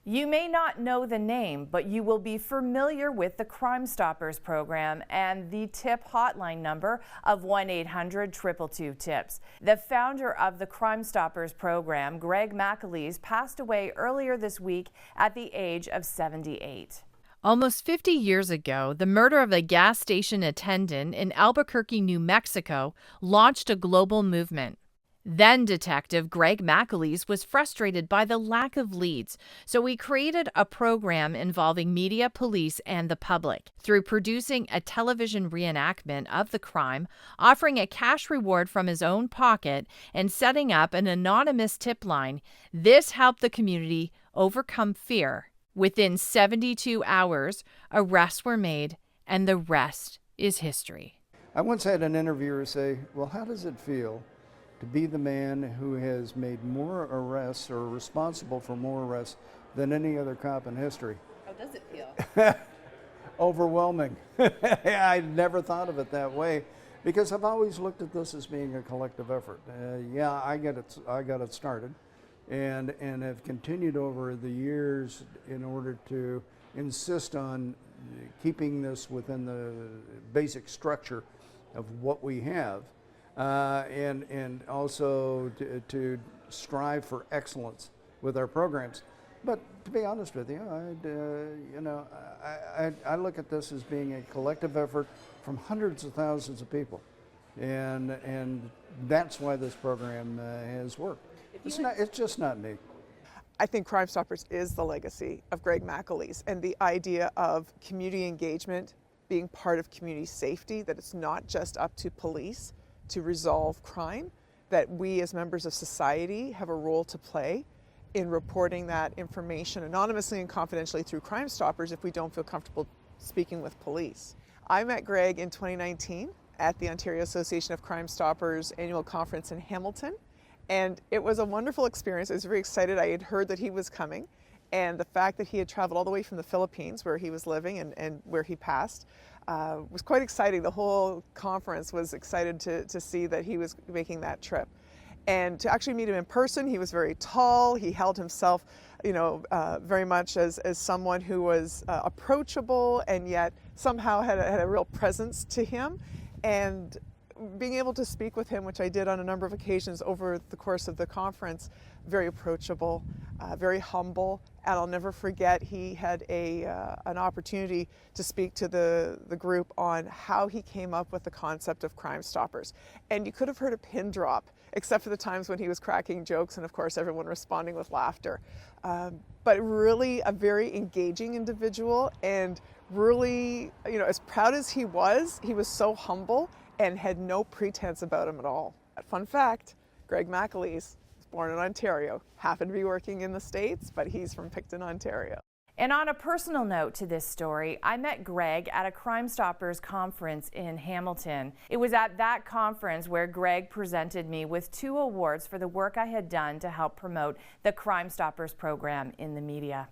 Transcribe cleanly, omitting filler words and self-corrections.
You may not know the name, but you will be familiar with the Crime Stoppers program and the tip hotline number of 1-800-222-TIPS. The founder of the Crime Stoppers program, Greg MacAleese, passed away earlier this week at the age of 78. Almost 50 years ago, the murder of a gas station attendant in Albuquerque, New Mexico, launched a global movement. Then Detective Greg MacAleese was frustrated by the lack of leads, so he created a program involving media, police, and the public. Through producing a television reenactment of the crime, offering a cash reward from his own pocket, and setting up an anonymous tip line, this helped the community overcome fear. Within 72 hours, arrests were made, and the rest is history. I once had an interviewer say, "Well, how does it feel to be the man who has made more arrests or responsible for more arrests than any other cop in history?" How does it feel? Overwhelming. I never thought of it that way because I've always looked at this as being a collective effort. I got it started and have continued over the years in order to insist on keeping this within the basic structure of what we have. And also to strive for excellence with our programs. But to be honest with you, I look at this as being a collective effort from hundreds of thousands of people, and that's why this program has worked. It's just not me. I think Crime Stoppers is the legacy of Greg MacAleese and the idea of community engagement being part of community safety, that it's not just up to police to resolve crime, that we as members of society have a role to play in reporting that information anonymously and confidentially through Crime Stoppers if we don't feel comfortable speaking with police. I met Greg in 2019 at the Ontario Association of Crime Stoppers annual conference in Hamilton, and it was a wonderful experience. I was very excited. I had heard that he was coming, and the fact that he had traveled all the way from the Philippines where he was living and where he passed was quite exciting. The whole conference was excited to see that he was making that trip. And to actually meet him in person, he was very tall. He held himself, very much as someone who was approachable and yet somehow had a real presence to him. And being able to speak with him, which I did on a number of occasions over the course of the conference, very approachable, very humble, and I'll never forget he had an opportunity to speak to the group on how he came up with the concept of Crime Stoppers. And you could have heard a pin drop, except for the times when he was cracking jokes and of course everyone responding with laughter. But really a very engaging individual, and really, as proud as he was so humble and had no pretense about him at all. Fun fact, Greg MacAleese was born in Ontario, happened to be working in the States, but he's from Picton, Ontario. And on a personal note to this story, I met Greg at a Crime Stoppers conference in Hamilton. It was at that conference where Greg presented me with 2 awards for the work I had done to help promote the Crime Stoppers program in the media.